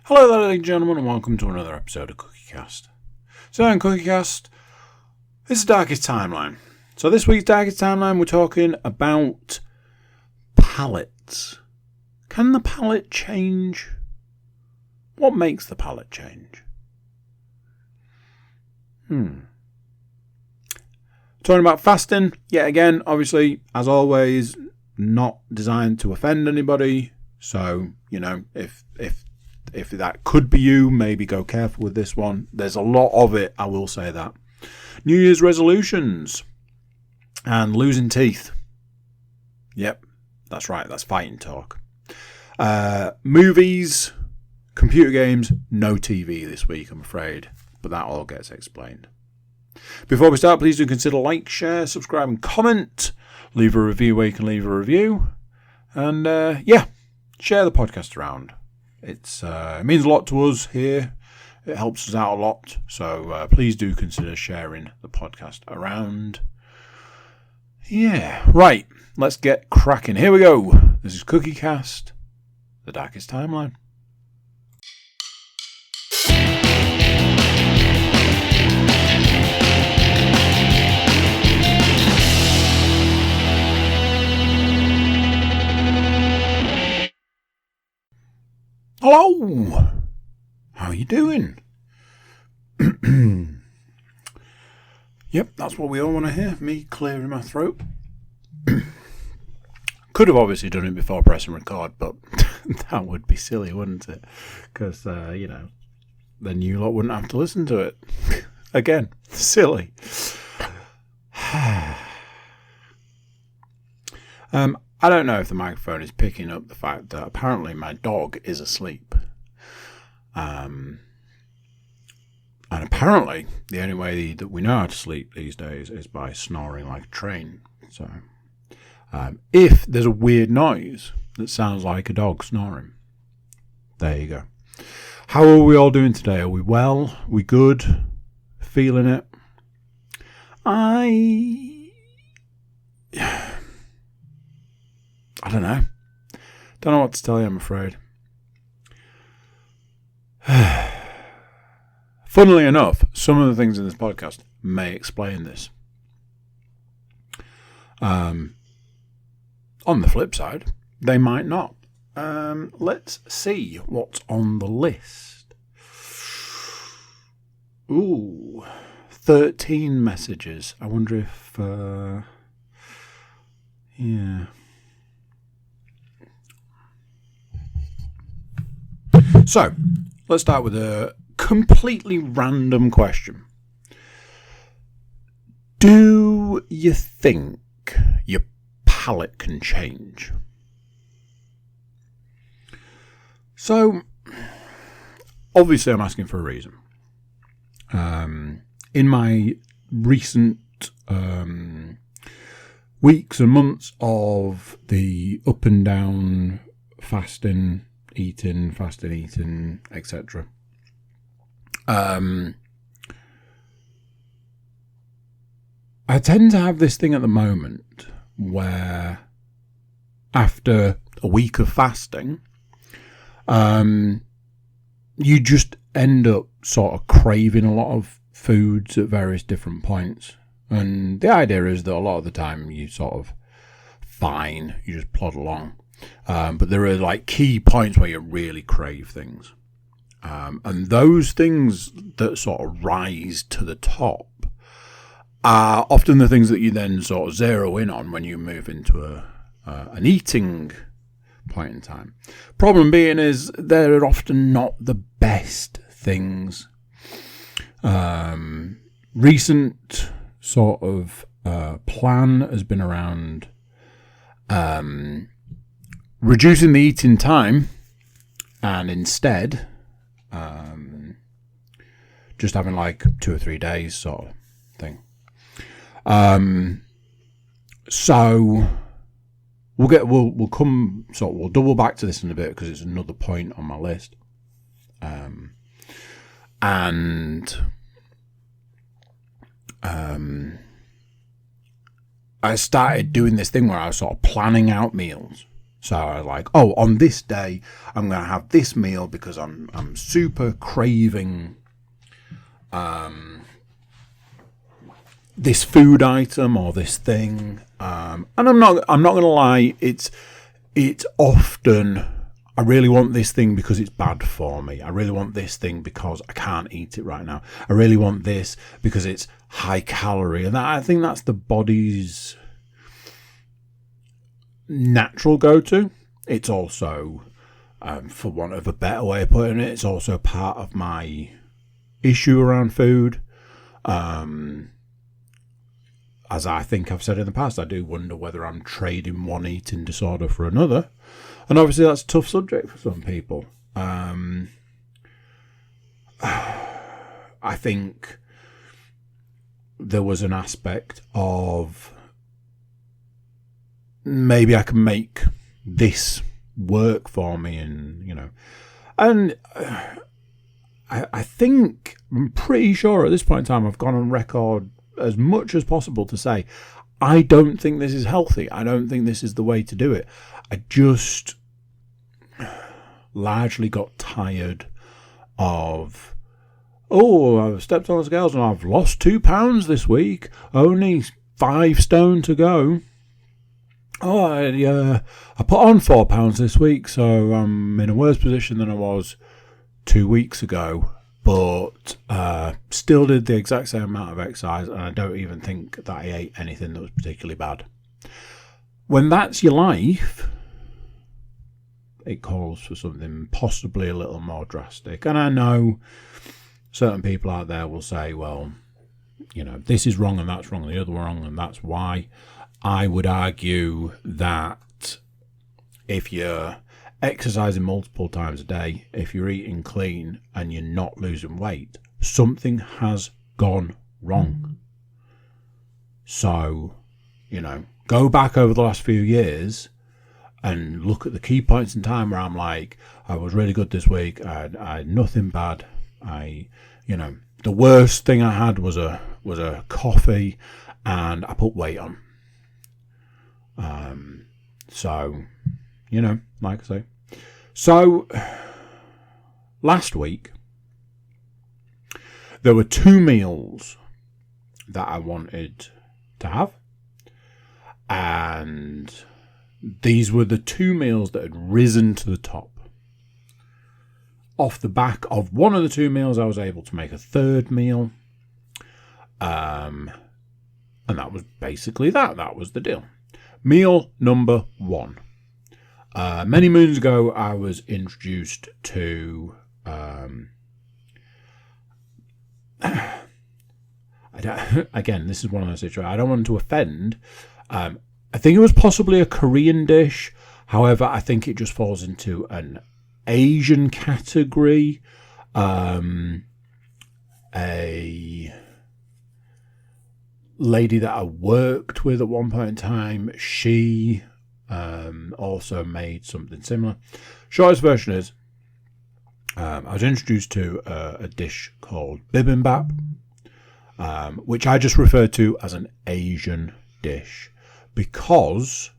Hello there, ladies and gentlemen, and welcome to another episode of CookieCast. So in CookieCast, this is Darkest Timeline. So this week's Darkest Timeline, we're talking about palettes. Can the palette change? What makes the palette change? Talking about fasting, yet again, obviously, as always, not designed to offend anybody. So, if that could be you, maybe go careful with this one. There's a lot of it, I will say that. New Year's resolutions and losing teeth. Yep, that's right, that's fighting talk. Movies, computer games, no TV this week, I'm afraid. But that all gets explained. Before we start, please do consider like, share, subscribe and comment. Leave a review where you can leave a review. And share the podcast around. It means a lot to us here. It helps us out a lot. So please do consider sharing the podcast around. Yeah, right. Let's get cracking. Here we go. This is CookieCast, the Darkest Timeline. Hello! How are you doing? Yep, that's what we all want to hear. Me clearing my throat. Could have obviously done it before pressing record, but that would be silly, wouldn't it? Because, then you lot wouldn't have to listen to it. Again, silly. I don't know if the microphone is picking up the fact that apparently my dog is asleep. And apparently the only way that we know how to sleep these days is by snoring like a train. So if there's a weird noise that sounds like a dog snoring, there you go. How are we all doing today? Are we well? Are we good? Feeling it? I don't know. Don't know what to tell you, I'm afraid. Funnily enough, some of the things in this podcast may explain this. On the flip side, they might not. Let's see what's on the list. Ooh, 13 messages. I wonder if... yeah... So, let's start with a completely random question. Do you think your palate can change? So, obviously I'm asking for a reason. In my recent weeks and months of the up and down fasting, eating, etc. I tend to have this thing at the moment where after a week of fasting, you just end up sort of craving a lot of foods at various different points. And the idea is that a lot of the time you sort of fine, you just plod along. But there are like key points where you really crave things. And those things that sort of rise to the top are often the things that you then sort of zero in on when you move into an eating point in time. Problem being is they're often not the best things. Recent sort of plan has been around reducing the eating time and instead just having like 2 or 3 days sort of thing. So we'll double back to this in a bit because it's another point on my list. I started doing this thing where I was sort of planning out meals. So I was like, oh, on this day, I'm going to have this meal because I'm super craving this food item or this thing. And I'm not going to lie, it's often, I really want this thing because it's bad for me. I really want this thing because I can't eat it right now. I really want this because it's high calorie. And I think that's the body's natural go-to. It's also, for want of a better way of putting it, it's also part of my issue around food. As I think I've said in the past, I do wonder whether I'm trading one eating disorder for another. And obviously that's a tough subject for some people. I think there was an aspect of maybe I can make this work for me, and I think, I'm pretty sure at this point in time I've gone on record as much as possible to say I don't think this is healthy. I don't think this is the way to do it. I just largely got tired of, I've stepped on the scales and I've lost 2 pounds this week, only 5 stone to go. I put on 4 pounds this week, so I'm in a worse position than I was 2 weeks ago, but still did the exact same amount of exercise, and I don't even think that I ate anything that was particularly bad. When that's your life, it calls for something possibly a little more drastic. And I know certain people out there will say, well, this is wrong and that's wrong and the other wrong and that's why. I would argue that if you're exercising multiple times a day, if you're eating clean and you're not losing weight, something has gone wrong. So, go back over the last few years and look at the key points in time where I'm like, I was really good this week. I had nothing bad. The worst thing I had was a coffee, and I put weight on. Like I say. So last week there were 2 meals that I wanted to have, and these were the 2 meals that had risen to the top. Off the back of one of the 2 meals, I was able to make a third meal. And that was basically that. That was the deal. Meal number 1. Many moons ago, I was introduced to... again, this is one of those situations. I don't want to offend. I think it was possibly a Korean dish. However, I think it just falls into an Asian category. A lady that I worked with at one point in time, she also made something similar. Shortest version is, I was introduced to a dish called bibimbap, which I just refer to as an Asian dish because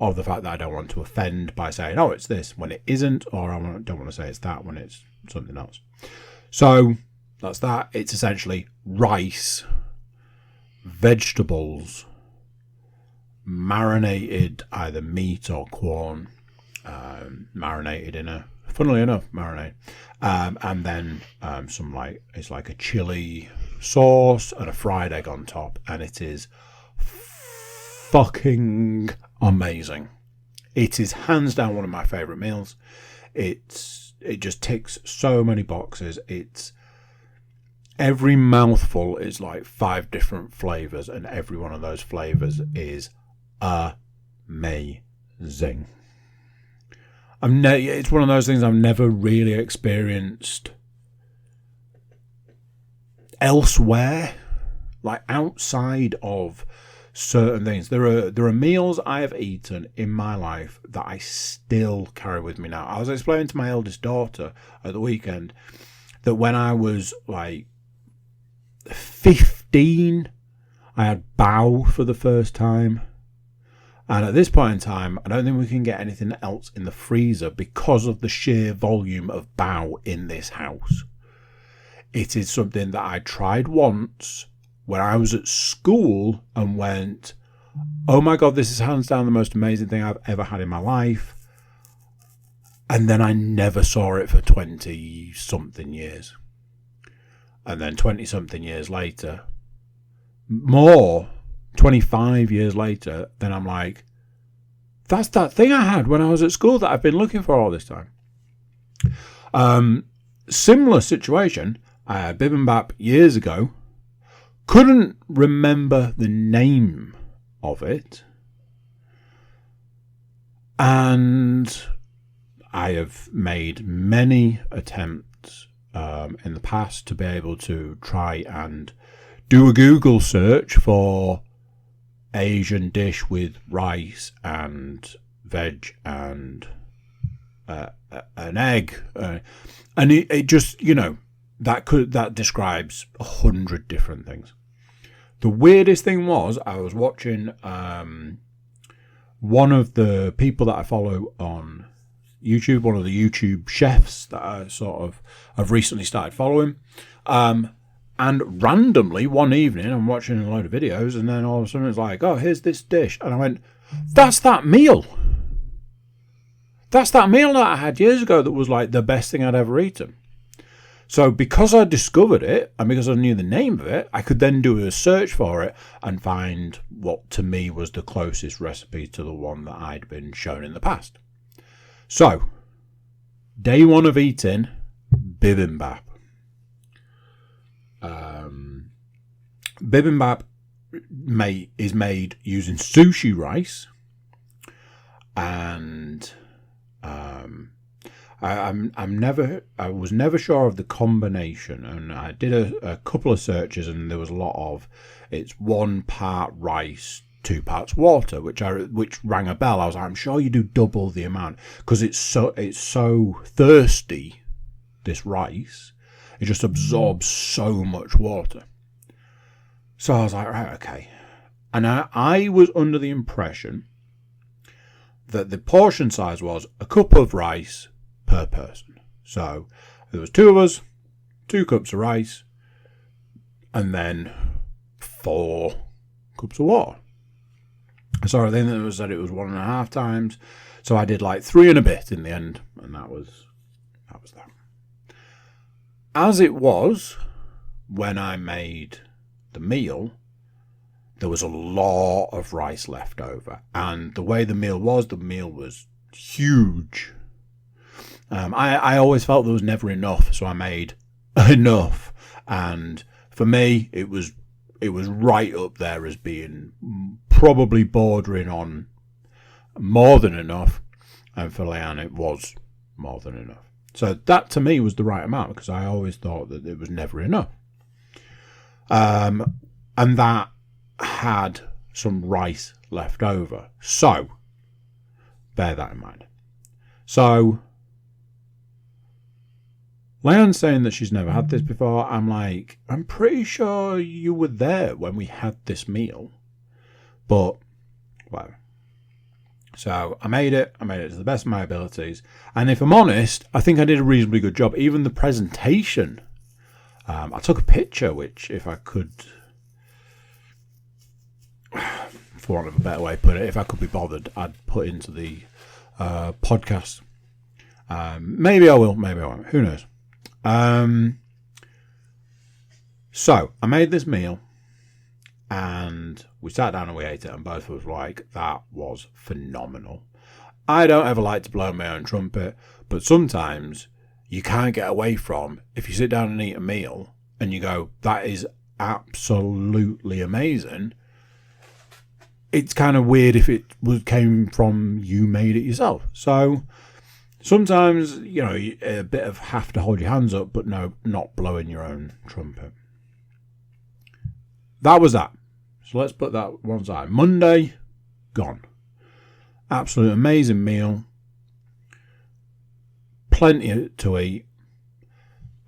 of the fact that I don't want to offend by saying, oh, it's this when it isn't, or I don't want to say it's that when it's something else. So that's that. It's essentially rice, vegetables, marinated either meat or corn, marinated in a, funnily enough, marinade, and then it's like a chili sauce and a fried egg on top, and it is fucking amazing. It is hands down one of my favourite meals. It just ticks so many boxes. Every mouthful is like 5 different flavours, and every one of those flavours is amazing. It's one of those things I've never really experienced elsewhere, like outside of certain things. There are meals I have eaten in my life that I still carry with me now. I was explaining to my eldest daughter at the weekend that when I was like 15, I had bao for the first time. And at this point in time, I don't think we can get anything else in the freezer because of the sheer volume of bao in this house. It is something that I tried once when I was at school and went, oh my God, this is hands down the most amazing thing I've ever had in my life. And then I never saw it for 20 something years. And then 20 something years later, 25 years later, then I'm like, that's that thing I had when I was at school that I've been looking for all this time. Similar situation, I had bibimbap years ago, couldn't remember the name of it, and I have made many attempts in the past to be able to try and do a Google search for Asian dish with rice and veg and an egg, and it just, that describes 100 different things. The weirdest thing was I was watching one of the people that I follow on YouTube, one of the YouTube chefs that I sort of have recently started following. And randomly one evening I'm watching a load of videos, and then all of a sudden it's like, oh, here's this dish. And I went, that's that meal. That's that meal that I had years ago that was like the best thing I'd ever eaten. So because I discovered it and because I knew the name of it, I could then do a search for it and find what to me was the closest recipe to the one that I'd been shown in the past. So, day one of eating bibimbap. Bibimbap is made using sushi rice, and I was never sure of the combination, and I did a couple of searches, and there was a lot of, it's 1 part rice, 2 parts water, which rang a bell. I was like, I'm sure you do double the amount, because it's so thirsty, this rice. It just absorbs so much water. So I was like, right, okay. And I was under the impression that the portion size was a cup of rice per person. So there was 2 of us, 2 cups of rice, and then 4 cups of water. So I think it was 1.5 times. So I did like 3 and a bit in the end, and that was that. As it was, when I made the meal, there was a lot of rice left over. And the way the meal was huge. I always felt there was never enough, so I made enough. And for me, it was right up there as being probably bordering on more than enough. And for Leanne, it was more than enough. So that to me was the right amount, because I always thought that it was never enough. And that had some rice left over. So bear that in mind. So Leanne's saying that she's never had this before. I'm like, I'm pretty sure you were there when we had this meal. But whatever. So I made it to the best of my abilities. And if I'm honest, I think I did a reasonably good job. Even the presentation. I took a picture, which if I could, for want of a better way to put it, if I could be bothered, I'd put into the podcast. Maybe I will, maybe I won't. Who knows? So I made this meal. And we sat down and we ate it, and both of us were like, that was phenomenal. I don't ever like to blow my own trumpet, but sometimes you can't get away from, if you sit down and eat a meal and you go, that is absolutely amazing, it's kind of weird if it came from you made it yourself. So sometimes, a bit of have to hold your hands up, but no, not blowing your own trumpet. That was that. So let's put that one side. Monday, gone. Absolute amazing meal. Plenty to eat.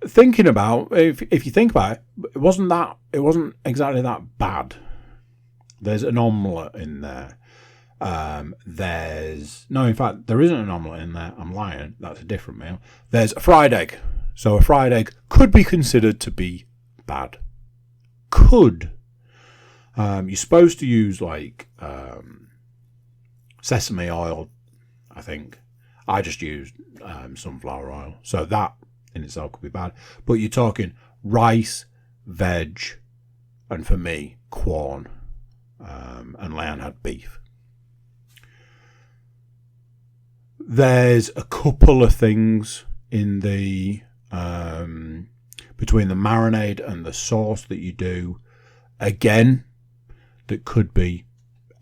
Thinking about, if you think about it, it wasn't exactly that bad. There's an omelette in there. In fact, there isn't an omelette in there. I'm lying. That's a different meal. There's a fried egg. So a fried egg could be considered to be bad. Could. You're supposed to use like sesame oil, I think. I just used sunflower oil. So that in itself could be bad. But you're talking rice, veg, and for me, corn. And Leanne had beef. There's a couple of things in the between the marinade and the sauce that you do, again, that could be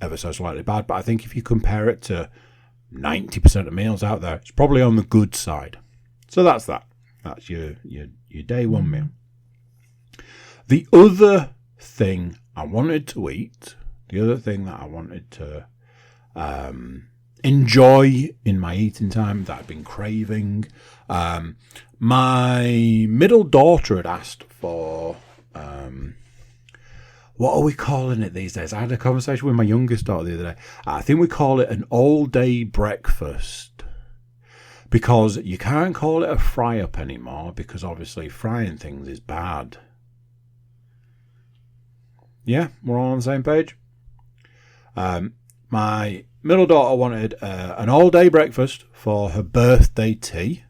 ever so slightly bad. But I think if you compare it to 90% of meals out there, it's probably on the good side. So that's that. That's your day one meal. The other thing I wanted to eat, the other thing that I wanted to enjoy in my eating time that I've been craving, my middle daughter had asked for, what are we calling it these days? I had a conversation with my youngest daughter the other day. I think we call it an all-day breakfast, because you can't call it a fry-up anymore, because obviously frying things is bad. Yeah, we're all on the same page. My middle daughter wanted an all-day breakfast for her birthday tea.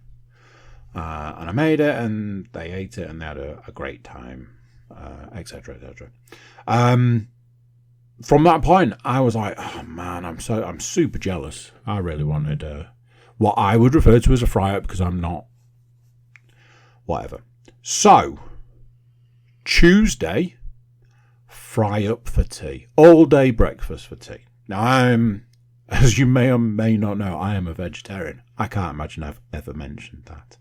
And I made it, and they ate it, and they had a great time, etc., etc. From that point, I was like, oh man, I'm super jealous. I really wanted what I would refer to as a fry-up, because I'm not. Whatever. So, Tuesday, fry up for tea. All-day breakfast for tea. Now, as you may or may not know, I am a vegetarian. I can't imagine I've ever mentioned that.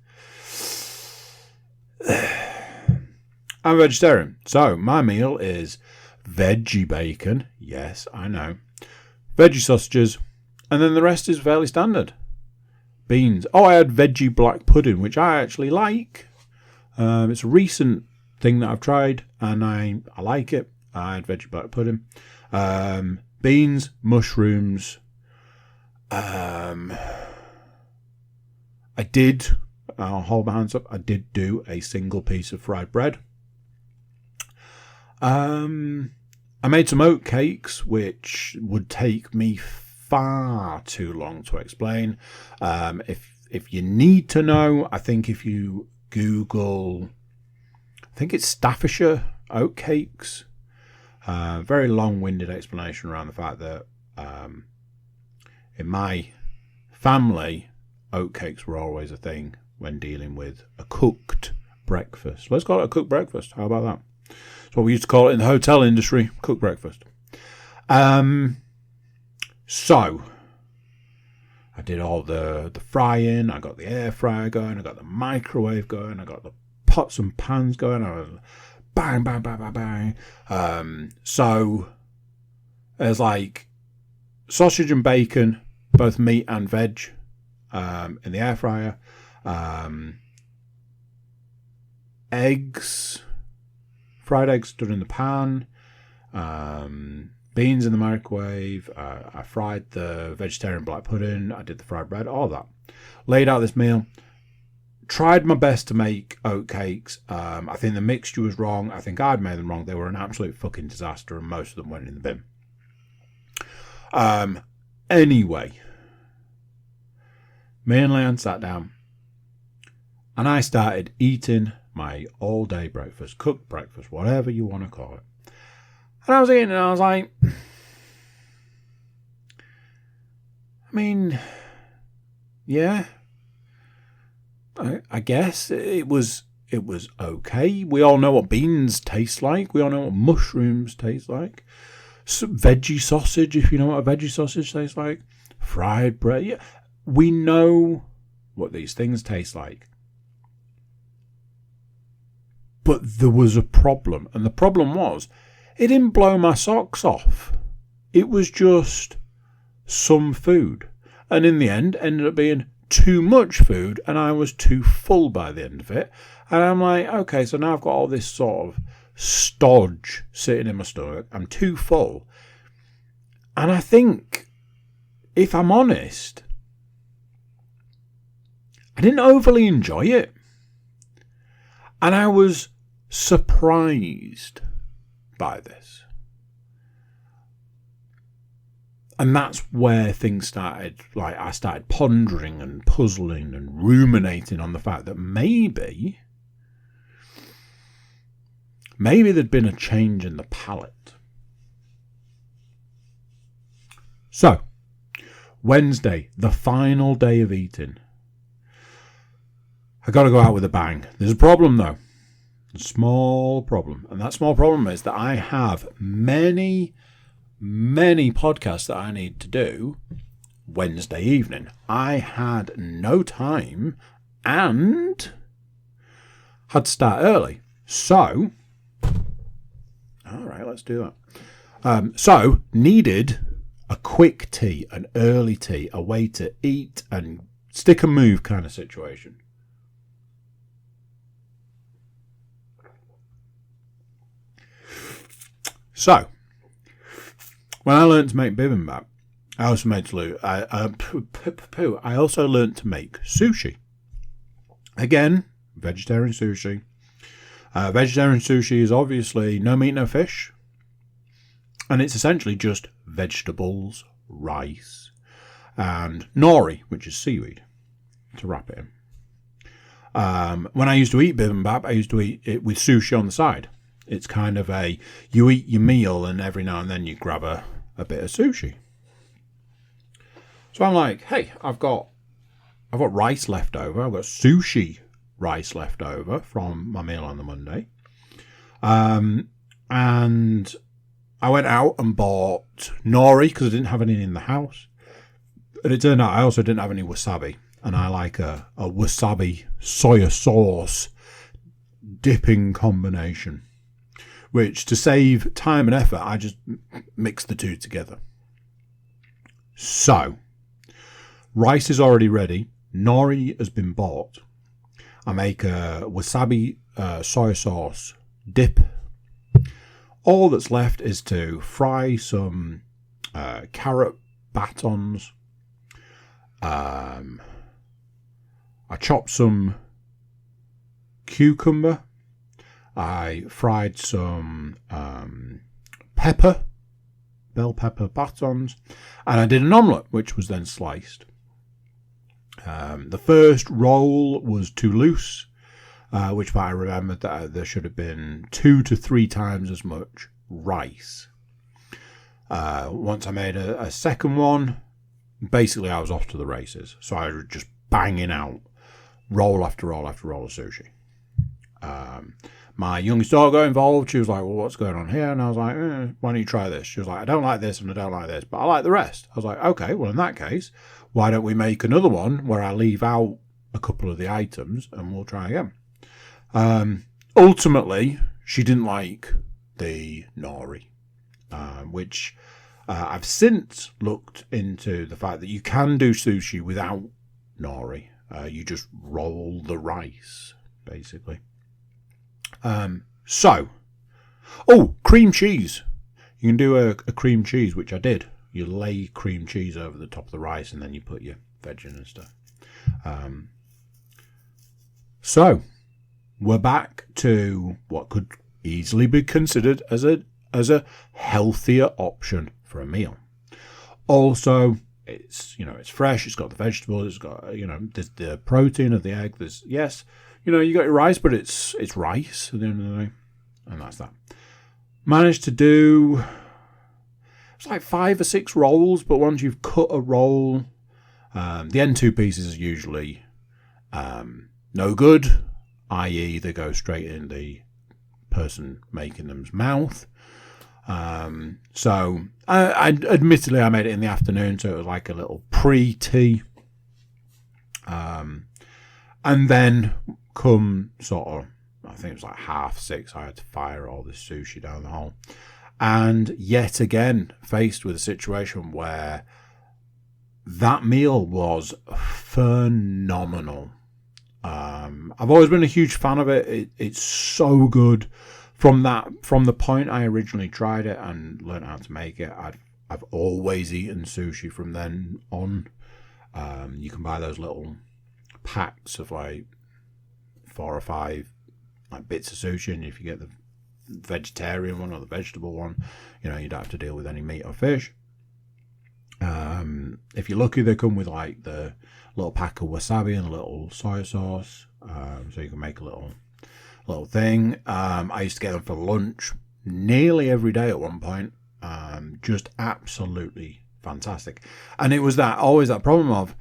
I'm a vegetarian. So, my meal is veggie bacon. Yes, I know. Veggie sausages. And then the rest is fairly standard. Beans. Oh, I had veggie black pudding, which I actually like. It's a recent thing that I've tried, and I like it. I had veggie black pudding. Beans, mushrooms. I'll hold my hands up. I did do a single piece of fried bread. I made some oat cakes, which would take me far too long to explain. If you need to know, I think if you Google, I think it's Staffordshire oat cakes. Very long-winded explanation around the fact that in my family, oatcakes were always a thing when dealing with a cooked breakfast. Let's call it a cooked breakfast. How about that? That's what we used to call it in the hotel industry, cooked breakfast. So, I did all the frying. I got the air fryer going. I got the microwave going. I got the pots and pans going. I was bang, bang, bang, bang, bang. So, there's like sausage and bacon, both meat and veg, in the air fryer. Eggs, fried eggs stood in the pan. Beans in the microwave. I fried the vegetarian black pudding. I did the fried bread, all that. Laid out this meal. Tried my best to make oat cakes. I think the mixture was wrong. I think I'd made them wrong. They were an absolute fucking disaster, and most of them went in the bin. Anyway, me and Leanne sat down, and I started eating my all-day breakfast, cooked breakfast, whatever you want to call it. And I was eating, and I was like, I mean, yeah, I guess it was okay. We all know what beans taste like. We all know what mushrooms taste like. Veggie sausage, if you know what a veggie sausage tastes like. Fried bread. Yeah. We know what these things taste like. But there was a problem. And the problem was, it didn't blow my socks off. It was just some food. And in the end, ended up being too much food, and I was too full by the end of it. And I'm like, okay, so now I've got all this sort of stodge sitting in my stomach. I'm too full. And I think if I'm honest, I didn't overly enjoy it. And I was surprised by this. And that's where things started, like I started pondering and puzzling and ruminating on the fact that maybe there'd been a change in the palate. So, Wednesday, the final day of eating. I got to go out with a bang. There's a problem though. A small problem. And that small problem is that I have many podcasts that I need to do Wednesday evening. I had no time and had to start early. So, all right, let's do that. So, needed a quick tea, an early tea, a way to eat and stick and move kind of situation. So, when I learned to make bibimbap, I also learned to make sushi. Again, vegetarian sushi. Vegetarian sushi is obviously no meat, no fish. And it's essentially just vegetables, rice, and nori, which is seaweed, to wrap it in. When I used to eat bibimbap, I used to eat it with sushi on the side. It's kind of you eat your meal and every now and then you grab a bit of sushi. So I'm like, hey, I've got rice left over. I've got sushi rice left over from my meal on the Monday. And I went out and bought nori because I didn't have any in the house. And it turned out I also didn't have any wasabi. And I like a wasabi soya sauce dipping combination. Which, to save time and effort, I just mix the two together. So, rice is already ready. Nori has been bought. I make a wasabi soy sauce dip. All that's left is to fry some carrot batons. I chopped some cucumber. I fried some bell pepper batons, and I did an omelette, which was then sliced. The first roll was too loose, which I remembered that there should have been 2 to 3 times as much rice. Once I made a second one, basically I was off to the races. So I was just banging out roll after roll after roll of sushi. My youngest daughter got involved. She was like, well, what's going on here? And I was like, why don't you try this? She was like, I don't like this and I don't like this, but I like the rest. I was like, okay, well, in that case, why don't we make another one where I leave out a couple of the items and we'll try again. Ultimately, she didn't like the nori, which I've since looked into the fact that you can do sushi without nori. You just roll the rice, basically. Cream cheese. You can do a cream cheese, which I did. You lay cream cheese over the top of the rice and then you put your veg in and stuff. So, we're back to what could easily be considered as a healthier option for a meal. Also, it's fresh, it's got the vegetables, it's got, there's the protein of the egg, you got your rice, but it's rice at the end of the day. And that's that. Managed to do, it's like 5 or 6 rolls, but once you've cut a roll, the end 2 pieces are usually no good, i.e. they go straight in the person making them's mouth. So, admittedly, I made it in the afternoon, so it was like a little pre-tea. And then come sort of, I think it was like 6:30, I had to fire all this sushi down the hole. And yet again, faced with a situation where that meal was phenomenal. I've always been a huge fan of it. It's from the point I originally tried it and learned how to make it, I've always eaten sushi from then on. You can buy those little packs of like 4 or 5 like bits of sushi, and if you get the vegetarian one or the vegetable one, you don't have to deal with any meat or fish. If you're lucky, they come with like the little pack of wasabi and a little soy sauce, so you can make a little thing. I used to get them for lunch nearly every day at one point. Just absolutely fantastic. And it was always that problem of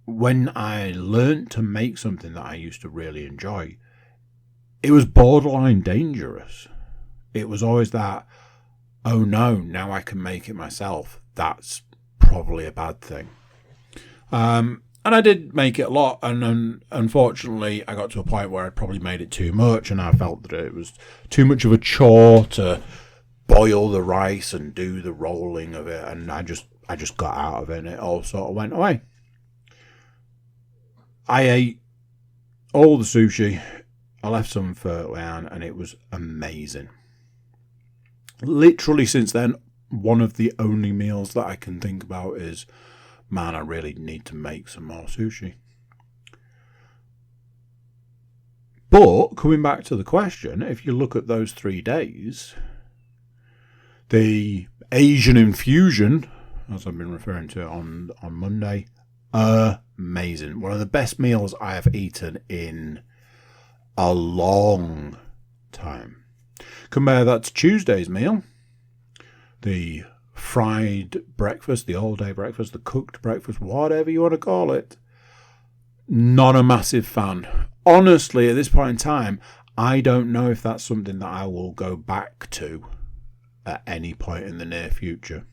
when I learned to make something that I used to really enjoy, it was borderline dangerous. It was always that, oh no, now I can make it myself. That's probably a bad thing. And I did make it a lot, and unfortunately I got to a point where I probably made it too much, and I felt that it was too much of a chore to boil the rice and do the rolling of it, and I just got out of it, and it all sort of went away. I ate all the sushi. I left some for Leanne, and it was amazing. Literally since then, one of the only meals that I can think about is, man, I really need to make some more sushi. But coming back to the question, if you look at those 3 days, the Asian infusion, as I've been referring to on Monday, amazing. One of the best meals I have eaten in a long time. Compare that to Tuesday's meal, the fried breakfast, the all-day breakfast, the cooked breakfast, whatever you want to call it. Not a massive fan. Honestly, at this point in time, I don't know if that's something that I will go back to at any point in the near future.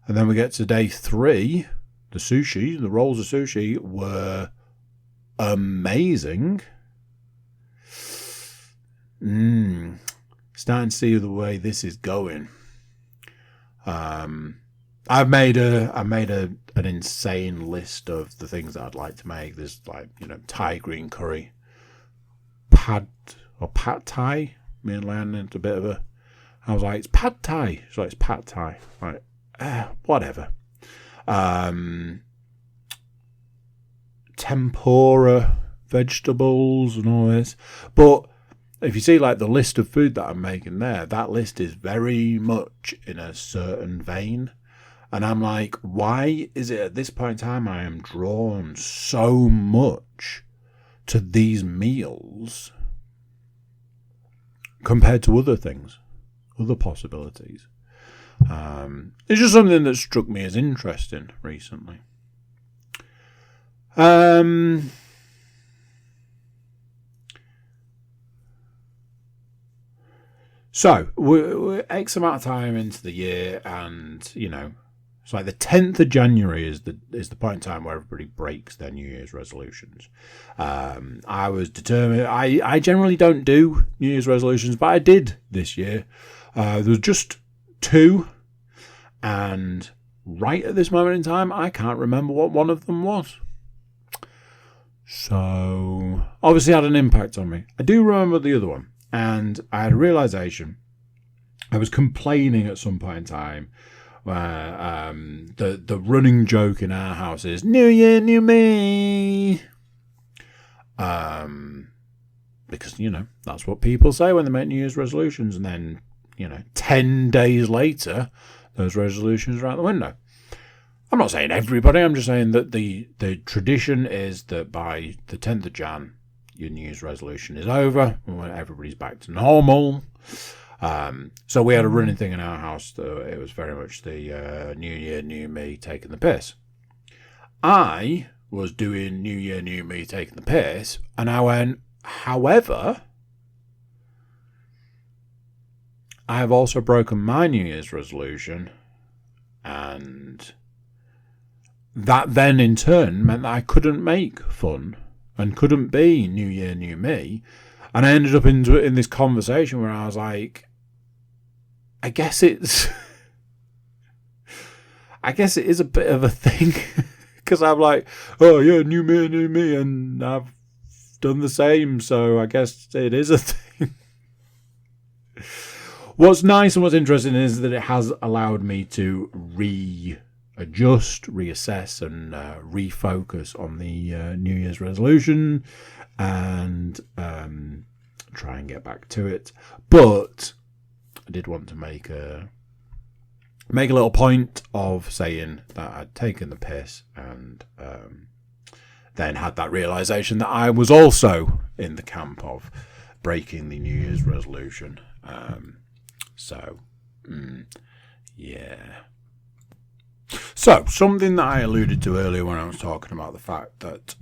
And then we get to day 3. The sushi, the rolls of sushi were amazing. Starting to see the way this is going. I've made an insane list of the things that I'd like to make. There's like, Thai green curry, pad thai. Me and Leanne had a bit of a. I was like, it's pad thai. She's like, it's pad thai. Like, whatever. Tempura, vegetables, and all this. But if you see like the list of food that I'm making there, that list is very much in a certain vein. And I'm like, why is it at this point in time I am drawn so much to these meals compared to other things, other possibilities? It's just something that struck me as interesting recently. So we're X amount of time into the year, and it's like the 10th of January is the point in time where everybody breaks their New Year's resolutions. I was determined. I generally don't do New Year's resolutions, but I did this year. There was just 2, and right at this moment in time, I can't remember what one of them was. So obviously had an impact on me. I do remember the other one, and I had a realization. I was complaining at some point in time where the running joke in our house is New Year, New Me. Because, that's what people say when they make New Year's resolutions, and then, 10 days later, those resolutions are out the window. I'm not saying everybody, I'm just saying that the tradition is that by the 10th of Jan, your New Year's resolution is over, when everybody's back to normal. So we had a running thing in our house. It was very much the New Year, New Me taking the piss. I was doing New Year, New Me taking the piss, and I went, however, I have also broken my New Year's resolution, and that then in turn meant that I couldn't make fun and couldn't be New Year, New Me. And I ended up in this conversation where I was like, I guess it is a bit of a thing. Because I'm like, oh yeah, new me, and I've done the same, so I guess it is a thing. What's nice and what's interesting is that it has allowed me to readjust, reassess, and refocus on the New Year's resolution and try and get back to it. But I did want to make a little point of saying that I'd taken the piss and then had that realization that I was also in the camp of breaking the New Year's resolution. Yeah. So, something that I alluded to earlier when I was talking about the fact that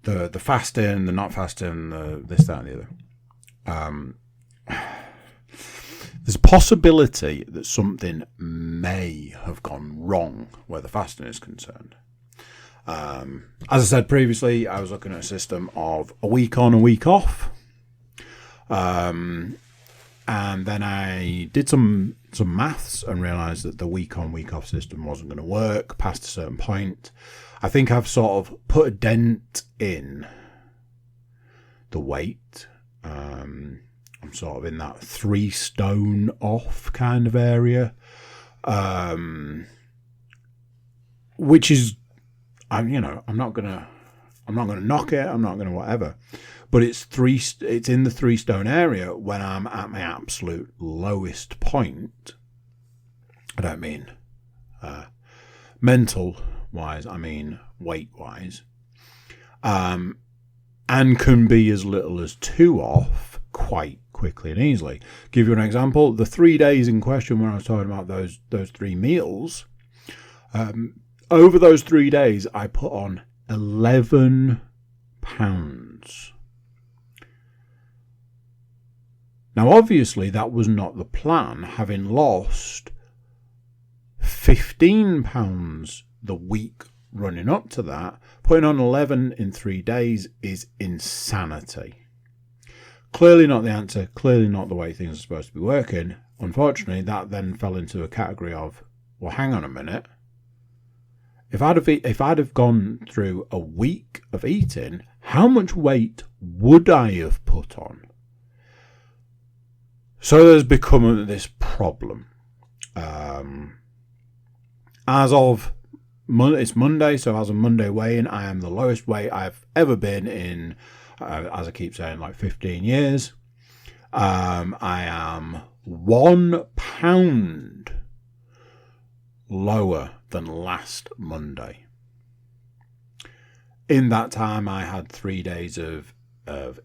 the fasting, the not fasting, the this, that, and the other. There's a possibility that something may have gone wrong where the fasting is concerned. As I said previously, I was looking at a system of a week on, a week off. And then I did some maths and realised that the week on, week off system wasn't going to work past a certain point. I think I've sort of put a dent in the weight. I'm sort of in that 3 stone off kind of area, which is, I'm not gonna knock it. I'm not gonna whatever, but it's in the 3 stone area when I'm at my absolute lowest point. I don't mean mental wise. I mean weight wise, and can be as little as 2 off quite quickly and easily. Give you an example: the 3 days in question when I was talking about those 3 meals. Over those 3 days, I put on 11 pounds. Now, obviously, that was not the plan, having lost 15 pounds the week running up to that. Putting on 11 in 3 days is insanity. Clearly not the answer, clearly not the way things are supposed to be working. Unfortunately, that then fell into a category of, well, hang on a minute. If I'd have gone through a week of eating, how much weight would I have put on? So there's become this problem. As of it's Monday, so as of Monday weigh-in, I am the lowest weight I've ever been in, as I keep saying, like 15 years. I am 1 pound lower than last Monday. In that time, I had 3 days of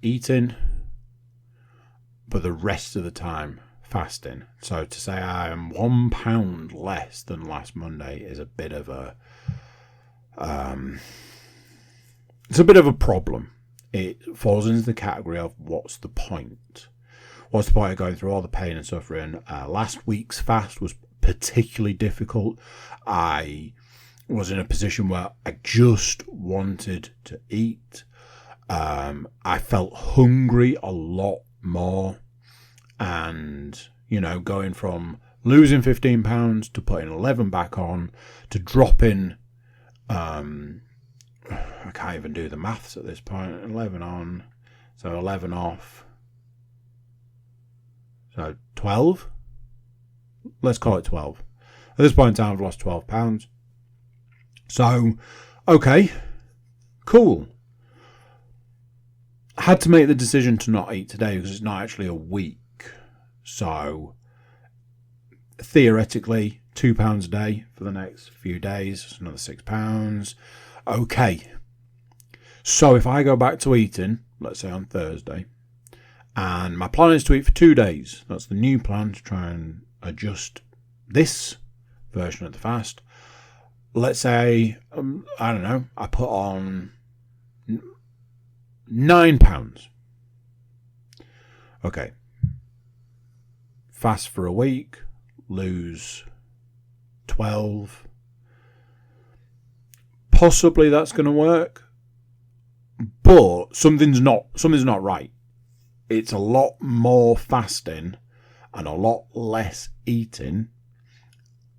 eating, but the rest of the time fasting. So to say I am 1 pound less than last Monday is a bit of a it's a bit of a problem. It falls into the category of what's the point? What's the point of going through all the pain and suffering? Last week's fast was particularly difficult. I was in a position where I just wanted to eat. I felt hungry a lot more, and going from losing 15 pounds to putting 11 back on to dropping, I can't even do the maths at this point. 11 on, so 11 off, so 12. Let's call it 12. At this point in time, I've lost 12 pounds. So, okay, cool. I had to make the decision to not eat today because it's not actually a week. So, theoretically, £2 a day for the next few days. It's another £6. Okay. So, if I go back to eating, let's say on Thursday, and my plan is to eat for 2 days. That's the new plan, to try and adjust this version of the fast. Let's say, I don't know, I put on £9. Okay. Fast for a week, lose 12. Possibly that's going to work, but something's not right. It's a lot more fasting and a lot less eating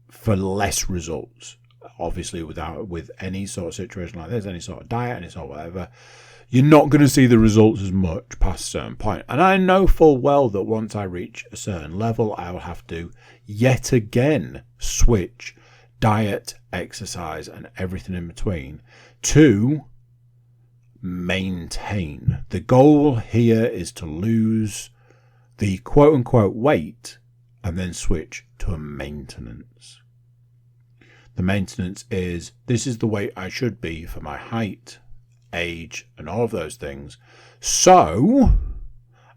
for less results. obviously with any sort of situation like this, any sort of diet, any sort of whatever, you're not going to see the results as much past a certain point. And I know full well that once I reach a certain level, I will have to yet again switch diet, exercise, and everything in between to maintain. The goal here is to lose the quote-unquote weight and then switch to a maintenance. The maintenance is, this is the weight I should be for my height, age, and all of those things. So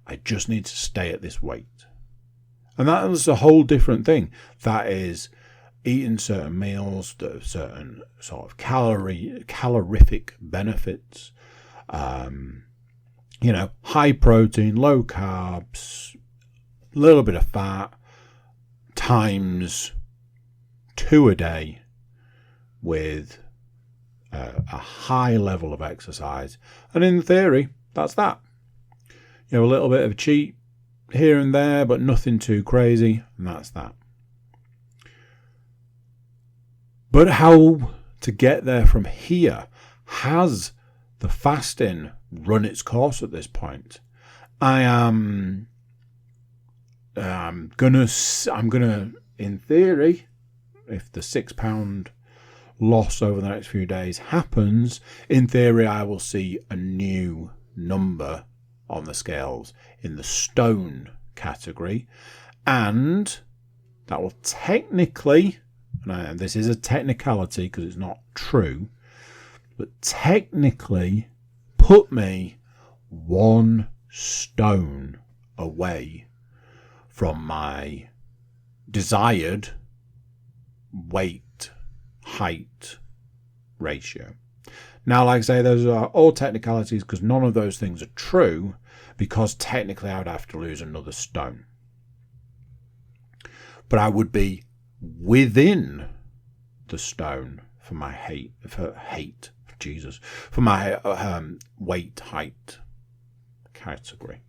I just need to stay at this weight. And that is a whole different thing. That is eating certain meals that have certain sort of calorific benefits. High protein, low carbs, a little bit of fat, times 2 a day with a high level of exercise. And in theory, that's that. A little bit of a cheat here and there, but nothing too crazy, and that's that. But how to get there from here? Has the fasting run its course at this point? I'm gonna, in theory, if the £6 loss over the next few days happens, in theory I will see a new number on the scales in the stone category, and that will technically, and this is a technicality because it's not true, but technically put me 1 stone away from my desired weight height ratio. Now, like I say, those are all technicalities because none of those things are true, because technically I would have to lose another stone. But I would be within the stone for my for my weight height category.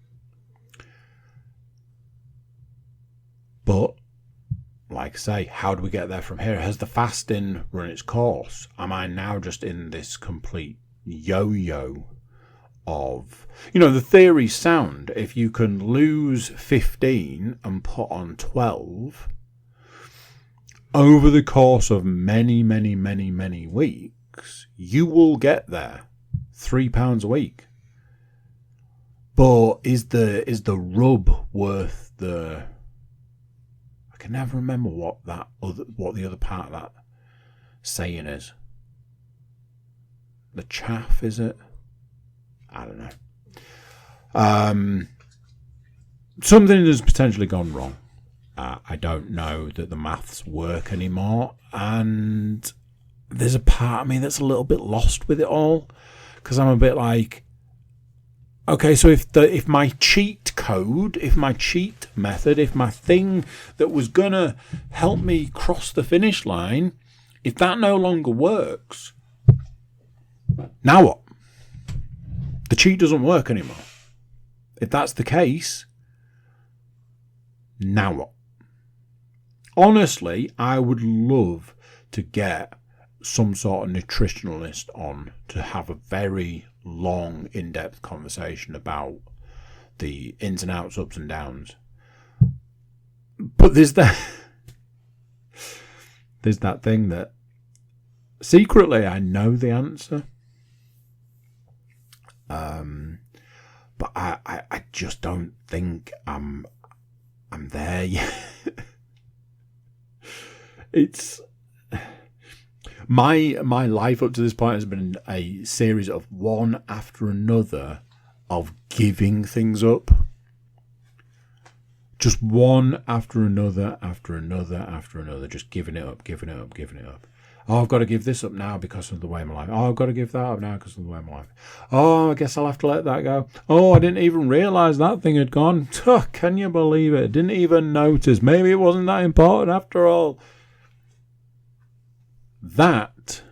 But like I say, how do we get there from here? Has the fasting run its course? Am I now just in this complete yo-yo of, the theory's sound. If you can lose 15 and put on 12 over the course of many, many, many, many weeks, you will get there. £3 a week. But is the rub worth the... I can never remember what the other part of that saying is. The chaff, is it? I don't know. Something has potentially gone wrong. I don't know that the maths work anymore, and there's a part of me that's a little bit lost with it all, because I'm a bit like, okay, so if my cheat code, if my cheat method, if my thing that was gonna help me cross the finish line, if that no longer works, now what? The cheat doesn't work anymore. If that's the case, now what? Honestly, I would love to get some sort of nutritionalist on to have a very long, in-depth conversation about the ins and outs, ups and downs. But there's that thing that secretly I know the answer. But I just don't think I'm there yet. It's my life up to this point has been a series of one after another of giving things up. Just one after another, after another, after another, just giving it up, giving it up, giving it up. Oh, I've got to give this up now because of the way my life. Oh, I've got to give that up now because of the way my life. Oh, I guess I'll have to let that go. Oh, I didn't even realise that thing had gone. Can you believe it? Didn't even notice. Maybe it wasn't that important after all. That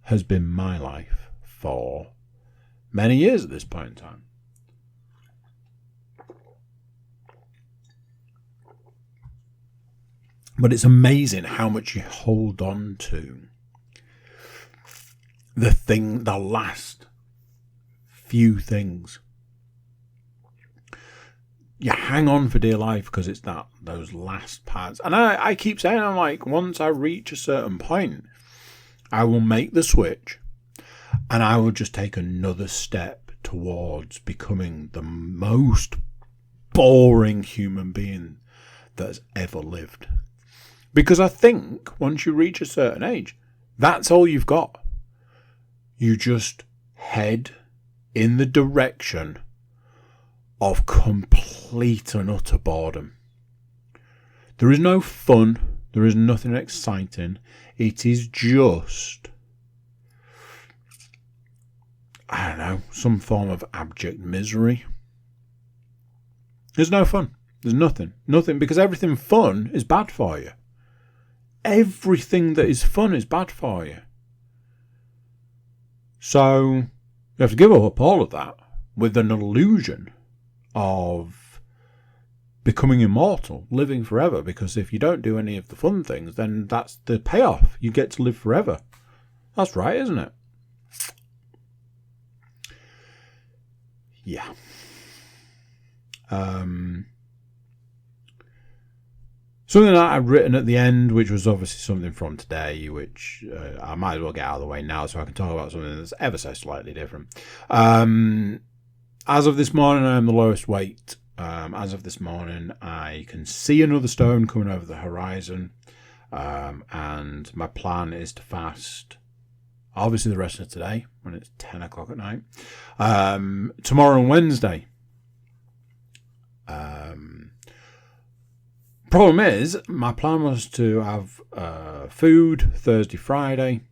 has been my life for many years at this point in time. But it's amazing how much you hold on to the last few things. You hang on for dear life because it's those last parts. And I keep saying, I'm like, once I reach a certain point, I will make the switch and I will just take another step towards becoming the most boring human being that's ever lived. Because I think once you reach a certain age, that's all you've got. You just head in the direction of complete and utter boredom. There is no fun. There is nothing exciting. It is just, I don't know, some form of abject misery. There's no fun. There's nothing. Nothing, because everything fun is bad for you. Everything that is fun is bad for you. So you have to give up all of that with an illusion of becoming immortal, living forever, because if you don't do any of the fun things, then that's the payoff. You get to live forever. That's right, isn't it? Yeah. Something that I've written at the end, which was obviously something from today, which I might as well get out of the way now so I can talk about something that's ever so slightly different. As of this morning, I am the lowest weight. As of this morning, I can see another stone coming over the horizon. And my plan is to fast, obviously, the rest of today when it's 10 o'clock at night. Tomorrow and Wednesday. Problem is, my plan was to have food Thursday, Friday,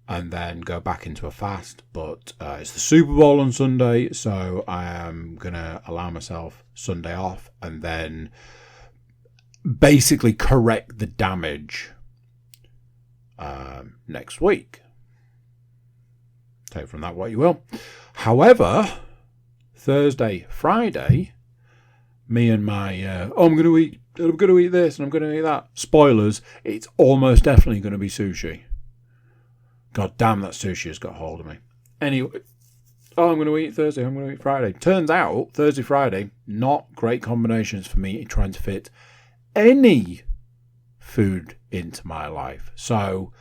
and then go back into a fast. But it's the Super Bowl on Sunday, so I am going to allow myself Sunday off and then basically correct the damage next week. Take from that what you will. However, Thursday, Friday, me and my, I'm going to eat this and I'm going to eat that. Spoilers, it's almost definitely going to be sushi. God damn, that sushi has got hold of me. Anyway, I'm going to eat Thursday, I'm going to eat Friday. Turns out, Thursday, Friday, not great combinations for me trying to fit any food into my life. So,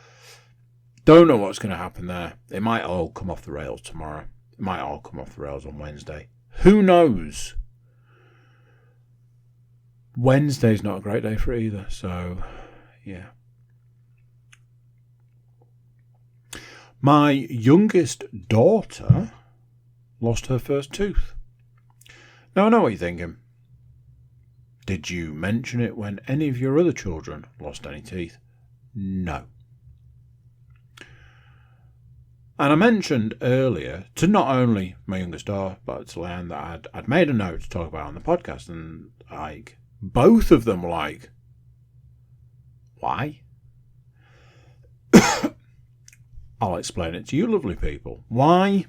don't know what's going to happen there. It might all come off the rails tomorrow. It might all come off the rails on Wednesday. Who knows? Wednesday's not a great day for it either, so yeah. My youngest daughter lost her first tooth. Now I know what you're thinking. Did you mention it when any of your other children lost any teeth? No. And I mentioned earlier to not only my youngest daughter, but to Leanne that I'd made a note to talk about on the podcast, and like both of them were like, why? I'll explain it to you, lovely people. Why?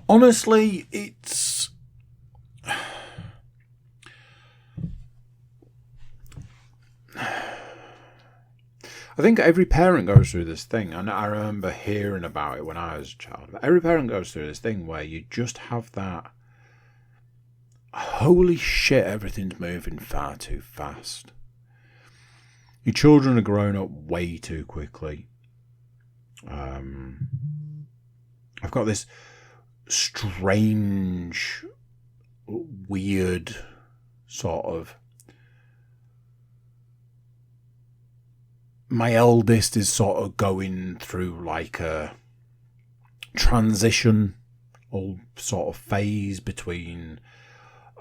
Honestly, it's... I think every parent goes through this thing, and I remember hearing about it when I was a child. But every parent goes through this thing where you just have that, holy shit, everything's moving far too fast. Your children are growing up way too quickly. I've got this strange, weird sort of... My eldest is sort of going through like a transition or sort of phase between...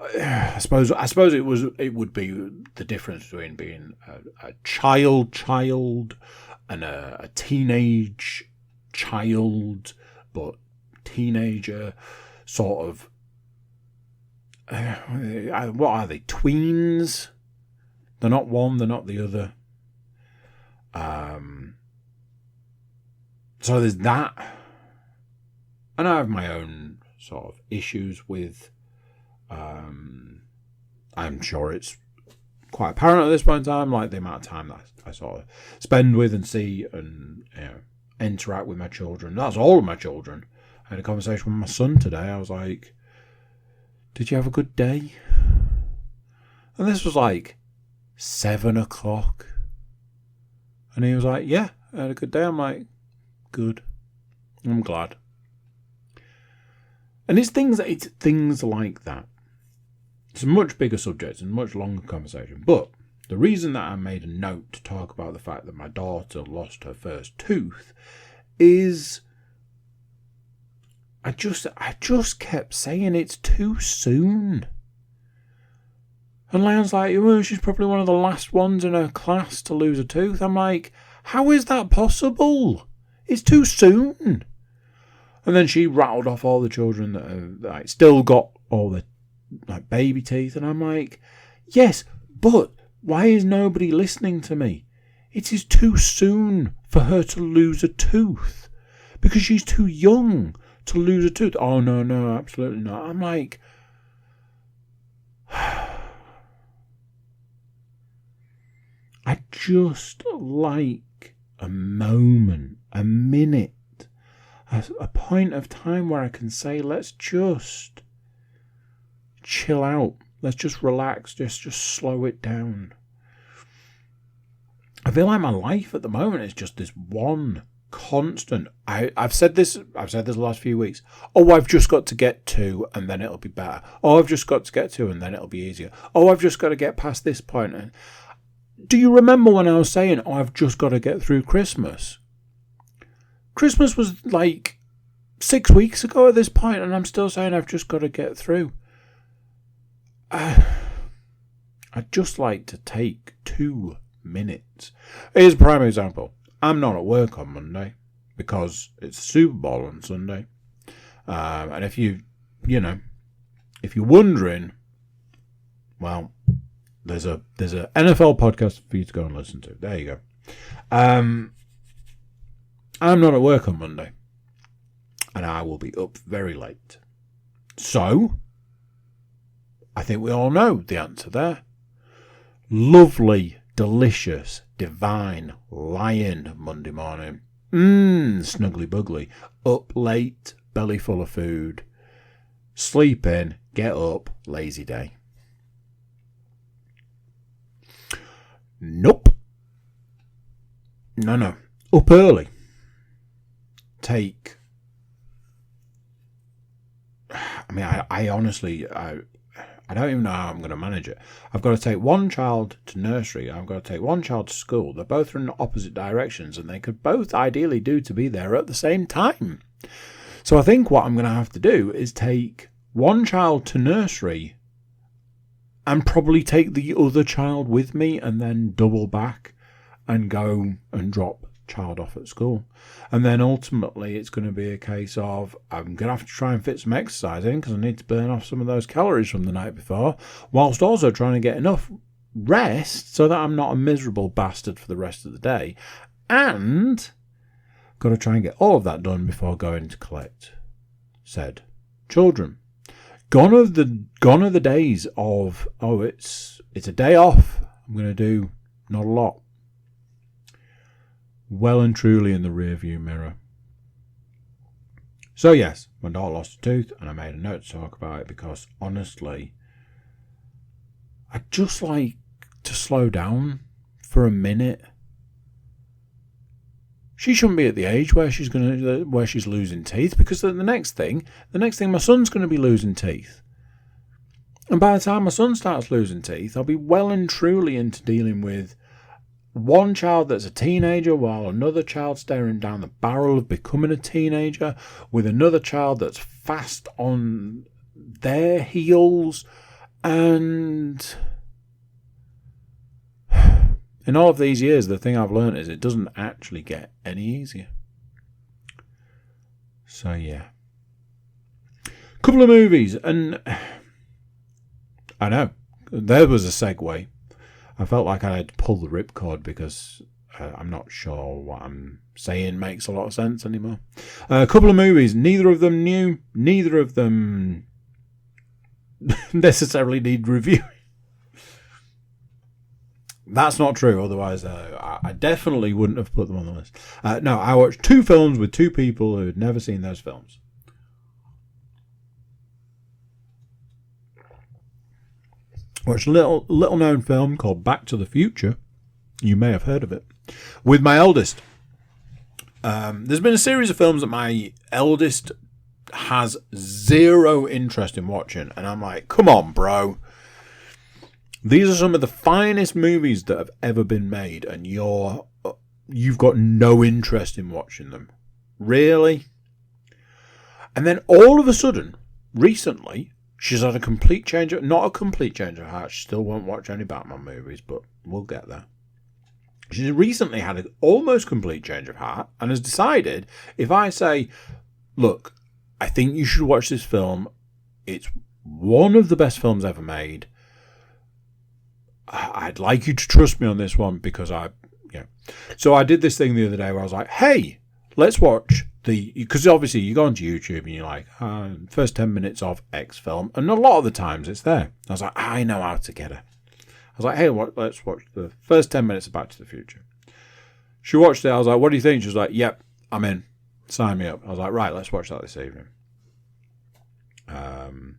I suppose it would be the difference between being a child and a teenage child, but teenager sort of. What are they? Tweens? They're not one. They're not the other. So there's that, and I have my own sort of issues with. I'm sure it's quite apparent at this point in time, like the amount of time that I sort of spend with and see, and you know, interact with my children. That's all of my children. I had a conversation with my son today. I was like, did you have a good day? And this was like 7 o'clock. And he was like, yeah, I had a good day. I'm like, good. I'm glad. And it's things like that. It's a much bigger subject and much longer conversation. But the reason that I made a note to talk about the fact that my daughter lost her first tooth is I just kept saying it's too soon. And Leon's like, well, she's probably one of the last ones in her class to lose a tooth. I'm like, how is that possible? It's too soon. And then she rattled off all the children that have like, still got all the like baby teeth. And I'm like, yes, but why is nobody listening to me? It is too soon for her to lose a tooth. Because she's too young to lose a tooth. Oh, no, absolutely not. I'm like, I just like a moment, a minute, a point of time where I can say, let's just chill out. Let's just relax. Just slow it down. I feel like my life at the moment is just this one constant. I've said this the last few weeks. Oh, I've just got to get to, and then it'll be better. Oh, I've just got to get to, and then it'll be easier. Oh, I've just got to get past this point. Do you remember when I was saying, oh, I've just got to get through Christmas? Christmas was like 6 weeks ago at this point, and I'm still saying I've just got to get through. I'd just like to take 2 minutes. Here's a prime example. I'm not at work on Monday because it's Super Bowl on Sunday. And if you're wondering, well, there's a NFL podcast for you to go and listen to. There you go. I'm not at work on Monday, and I will be up very late. So, I think we all know the answer there. Lovely, delicious, divine, lion Monday morning. Snuggly buggly. Up late, belly full of food. Sleep in, get up, lazy day. Nope. No. Up early. I honestly, I don't even know how I'm going to manage it. I've got to take one child to nursery. I've got to take one child to school. They're both in opposite directions, and they could both ideally do to be there at the same time. So I think what I'm going to have to do is take one child to nursery and probably take the other child with me and then double back and go and drop child off at school. And then ultimately it's going to be a case of I'm going to have to try and fit some exercise in because I need to burn off some of those calories from the night before, whilst also trying to get enough rest so that I'm not a miserable bastard for the rest of the day. And got to try and get all of that done before going to collect said children. Gone are the days of, oh, it's a day off, I'm going to do not a lot. Well and truly in the rearview mirror. So yes, my daughter lost a tooth, and I made a note to talk about it because honestly, I'd just like to slow down for a minute. She shouldn't be at the age where she's losing teeth, because the next thing my son's going to be losing teeth. And by the time my son starts losing teeth, I'll be well and truly into dealing with one child that's a teenager while another child staring down the barrel of becoming a teenager, with another child that's fast on their heels, and in all of these years, the thing I've learned is it doesn't actually get any easier. So yeah. Couple of movies, and I know, there was a segue. I felt like I had to pull the ripcord because I'm not sure what I'm saying makes a lot of sense anymore. A couple of movies, neither of them new, neither of them necessarily need reviewing. That's not true. Otherwise, I definitely wouldn't have put them on the list. No, I watched 2 films with 2 people who had never seen those films. Watched a little known film called Back to the Future. You may have heard of it. With my eldest. There's been a series of films that my eldest has zero interest in watching, and I'm like, come on, bro. These are some of the finest movies that have ever been made, and you've got no interest in watching them. Really? And then all of a sudden, recently, she's had a complete change of... Not a complete change of heart. She still won't watch any Batman movies, but we'll get there. She's recently had an almost complete change of heart and has decided, if I say, look, I think you should watch this film. It's one of the best films ever made. I'd like you to trust me on this one because So I did this thing the other day where I was like, hey, let's watch because obviously you go onto YouTube and you're like, first 10 minutes of X film. And a lot of the times it's there. I was like, I know how to get her. I was like, hey, let's watch the first 10 minutes of Back to the Future. She watched it. I was like, what do you think? She was like, yep, I'm in. Sign me up. I was like, right, let's watch that this evening. And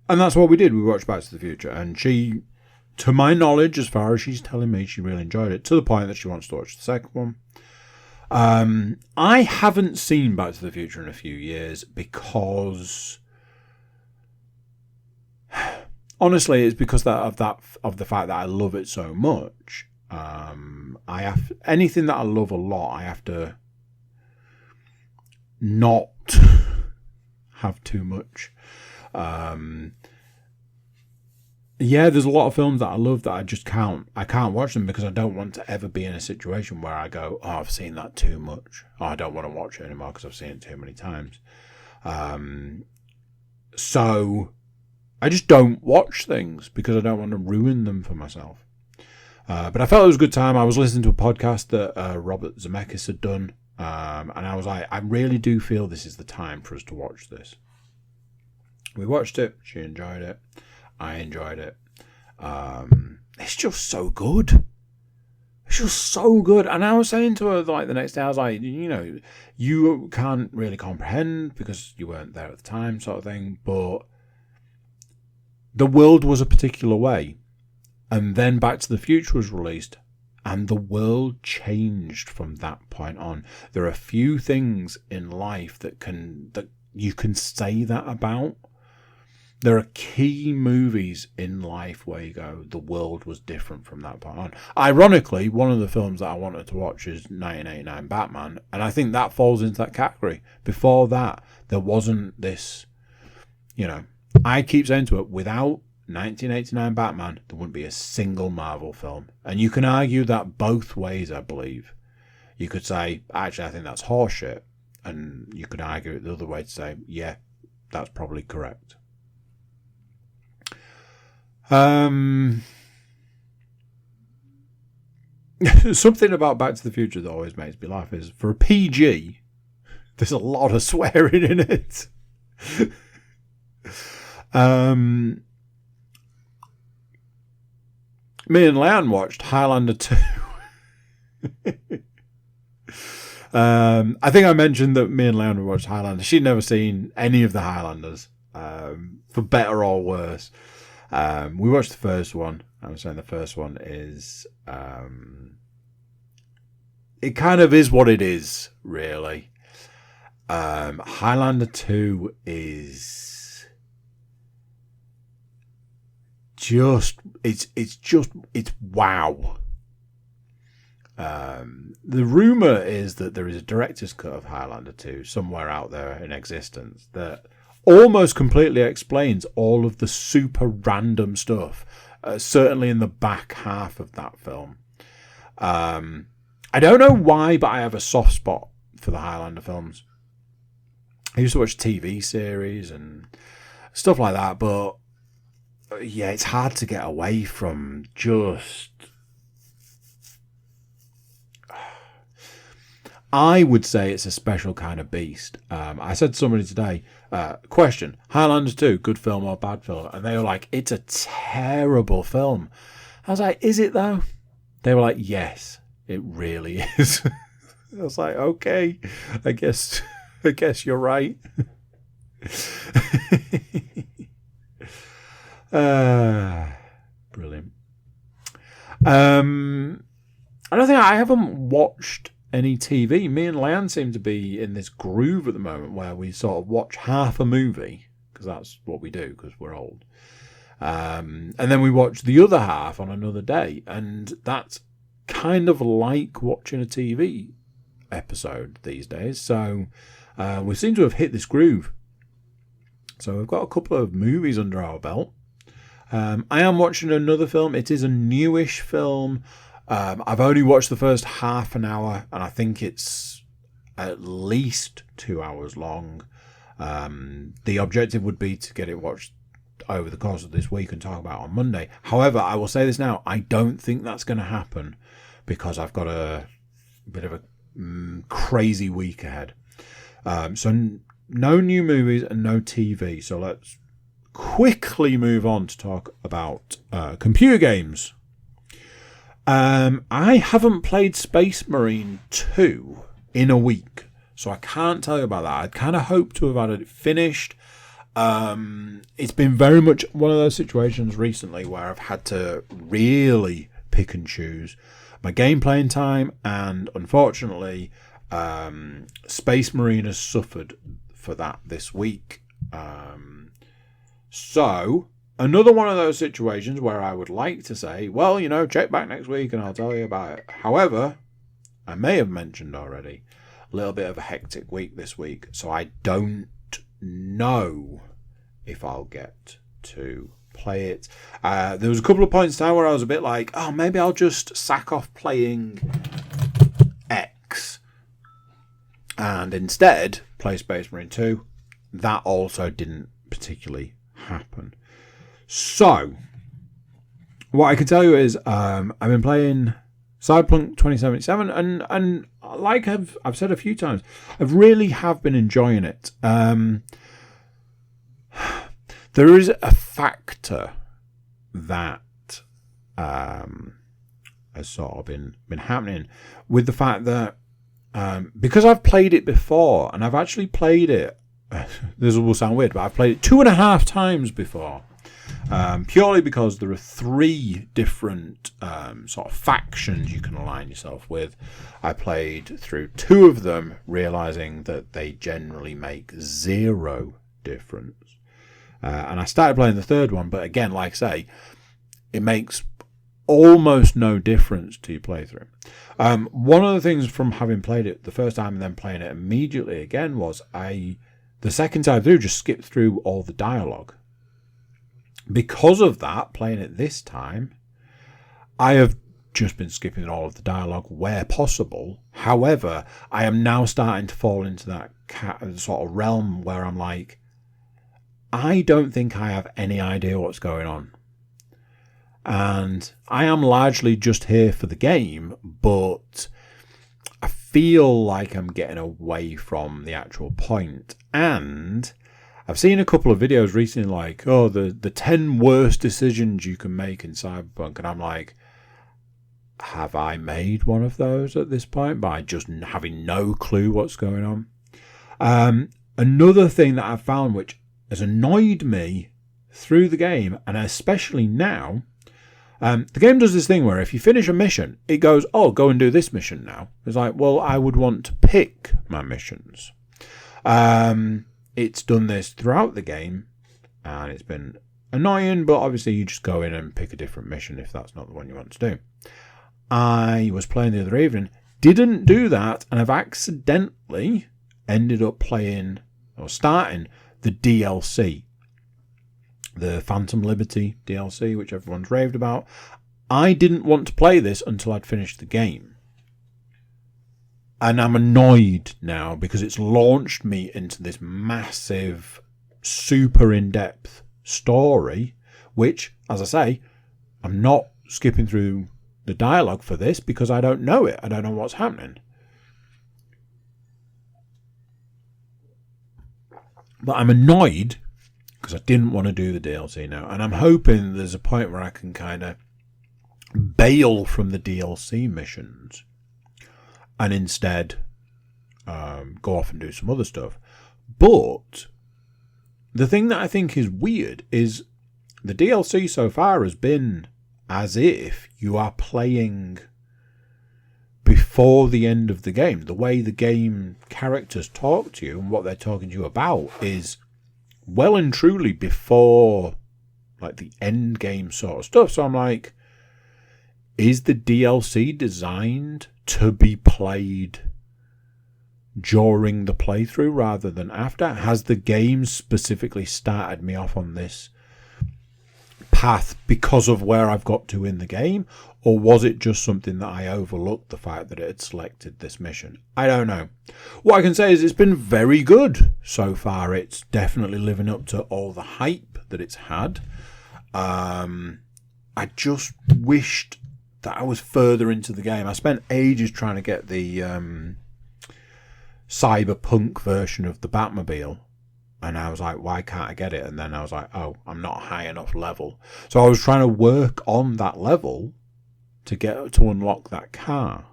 that's what we did. We watched Back to the Future. And she, to my knowledge, as far as she's telling me, she really enjoyed it, to the point that she wants to watch the second one. I haven't seen Back to the Future in a few years because... Honestly, it's because of the fact that I love it so much. Anything that I love a lot, I have to not have too much. There's a lot of films that I love that I can't watch them because I don't want to ever be in a situation where I go, oh, I've seen that too much. Oh, I don't want to watch it anymore because I've seen it too many times. So I just don't watch things because I don't want to ruin them for myself. But I felt it was a good time. I was listening to a podcast that Robert Zemeckis had done. And I was like, I really do feel this is the time for us to watch this. We watched it. She enjoyed it. I enjoyed it. It's just so good. It's just so good. And I was saying to her like the next day, I was like, you can't really comprehend because you weren't there at the time sort of thing. But the world was a particular way. And then Back to the Future was released. And the world changed from that point on. There are few things in life that you can say that about. There are key movies in life where you go, the world was different from that point on. Ironically, one of the films that I wanted to watch is 1989 Batman, and I think that falls into that category. Before that, there wasn't this, I keep saying to it, without 1989 Batman, there wouldn't be a single Marvel film. And you can argue that both ways, I believe. You could say, actually, I think that's horseshit. And you could argue it the other way to say, yeah, that's probably correct. Something about Back to the Future that always makes me laugh is, for a PG, there's a lot of swearing in it. Me and Leanne watched Highlander 2. I think I mentioned that me and Leanne watched Highlander. She'd never seen any of the Highlanders, for better or worse. We watched the first one. I was saying the first one is... it kind of is what it is, really. Highlander 2 is... It's wow. The rumour is that there is a director's cut of Highlander 2 somewhere out there in existence that almost completely explains all of the super random stuff, certainly in the back half of that film. I don't know why, but I have a soft spot for the Highlander films. I used to watch TV series and stuff like that, but yeah, it's hard to get away from just... I would say it's a special kind of beast. I said to somebody today, question, Highlander 2, good film or bad film? And they were like, it's a terrible film. I was like, is it though? They were like, yes, it really is. I was like, okay, I guess you're right. Brilliant. I don't think I haven't watched any TV. Me and Leanne seem to be in this groove at the moment where we sort of watch half a movie, because that's what we do because we're old. And then we watch the other half on another day, and that's kind of like watching a TV episode these days. So we seem to have hit this groove. So we've got a couple of movies under our belt. I am watching another film. It is a newish film. I've only watched the first half an hour, and I think it's at least 2 hours long. The objective would be to get it watched over the course of this week and talk about it on Monday. However, I will say this now, I don't think that's going to happen because I've got a bit of a crazy week ahead. So no new movies and no TV. So let's quickly move on to talk about computer games. I haven't played Space Marine 2 in a week, so I can't tell you about that. I'd kind of hoped to have had it finished. It's been very much one of those situations recently where I've had to really pick and choose my game playing time, and unfortunately, Space Marine has suffered for that this week. So, another one of those situations where I would like to say, well, check back next week and I'll tell you about it. However, I may have mentioned already, a little bit of a hectic week this week, so I don't know if I'll get to play it. There was a couple of points now where I was a bit like, oh, maybe I'll just sack off playing X and instead play Space Marine 2. That also didn't particularly happen. So, what I can tell you is I've been playing Cyberpunk 2077, and like I've said a few times, I really have been enjoying it. There is a factor that has sort of been happening with the fact that because I've played it before, and I've actually played it, this will sound weird, but I've played it 2.5 times before. Purely because there are 3 different sort of factions you can align yourself with. I played through 2 of them, realizing that they generally make 0 difference. And I started playing the 3rd one, but again, like I say, it makes almost no difference to your playthrough. One of the things from having played it the first time and then playing it immediately again was the second time through just skipped through all the dialogue. Because of that, playing it this time, I have just been skipping all of the dialogue where possible. However, I am now starting to fall into that sort of realm where I'm like, I don't think I have any idea what's going on. And I am largely just here for the game, but I feel like I'm getting away from the actual point. And I've seen a couple of videos recently like, the 10 worst decisions you can make in Cyberpunk. And I'm like, have I made one of those at this point by just having no clue what's going on? Another thing that I've found which has annoyed me through the game, and especially now, the game does this thing where if you finish a mission, it goes, go and do this mission now. It's like, well, I would want to pick my missions. It's done this throughout the game, and it's been annoying, but obviously you just go in and pick a different mission if that's not the one you want to do. I was playing the other evening, didn't do that, and I've accidentally ended up playing, or starting, the DLC. The Phantom Liberty DLC, which everyone's raved about. I didn't want to play this until I'd finished the game. And I'm annoyed now because it's launched me into this massive, super in-depth story, which, as I say, I'm not skipping through the dialogue for this because I don't know it. I don't know what's happening. But I'm annoyed because I didn't want to do the DLC now. And I'm hoping there's a point where I can kind of bail from the DLC missions and instead go off and do some other stuff. But the thing that I think is weird is the DLC so far has been as if you are playing before the end of the game. The way the game characters talk to you and what they're talking to you about is well and truly before like the end game sort of stuff. So I'm like, is the DLC designed to be played during the playthrough rather than after? Has the game specifically started me off on this path because of where I've got to in the game, or was it just something that I overlooked, the fact that it had selected this mission? I don't know. What I can say is it's been very good so far. It's definitely living up to all the hype that it's had. I just wished that I was further into the game. I spent ages trying to get the cyberpunk version of the Batmobile, and I was like, why can't I get it? And then I was like, oh, I'm not high enough level. So I was trying to work on that level to get to unlock that car.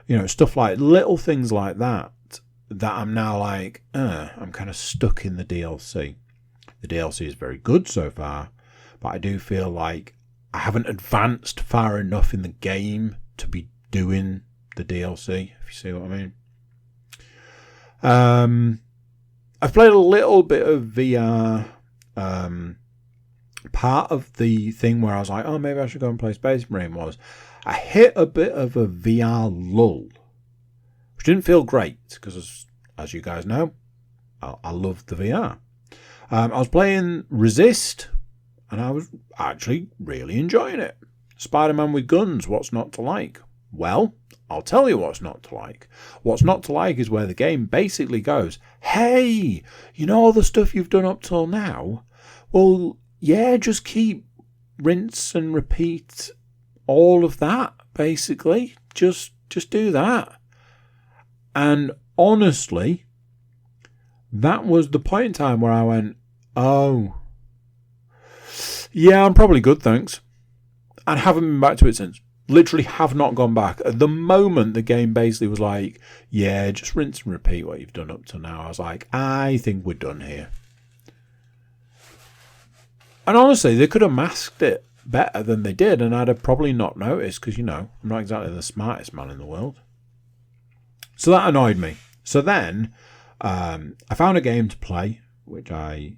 You know, stuff like little things like that I'm now like, I'm kind of stuck in the DLC. The DLC is very good so far, but I do feel like I haven't advanced far enough in the game to be doing the DLC, if you see what I mean. I've played a little bit of VR. Part of the thing where I was like, oh, maybe I should go and play Space Marine was I hit a bit of a VR lull, which didn't feel great because, as you guys know, I love the VR. I was playing Resist, and I was actually really enjoying it. Spider-Man with guns, what's not to like? Well, I'll tell you what's not to like. What's not to like is where the game basically goes, hey, you know all the stuff you've done up till now? Well, yeah, just keep rinse and repeat all of that, basically. Just do that. And honestly, that was the point in time where I went, oh, yeah, I'm probably good, thanks. And haven't been back to it since. Literally have not gone back. At the moment, the game basically was like, yeah, just rinse and repeat what you've done up to now. I was like, I think we're done here. And honestly, they could have masked it better than they did, and I'd have probably not noticed because, you know, I'm not exactly the smartest man in the world. So that annoyed me. So then I found a game to play, which I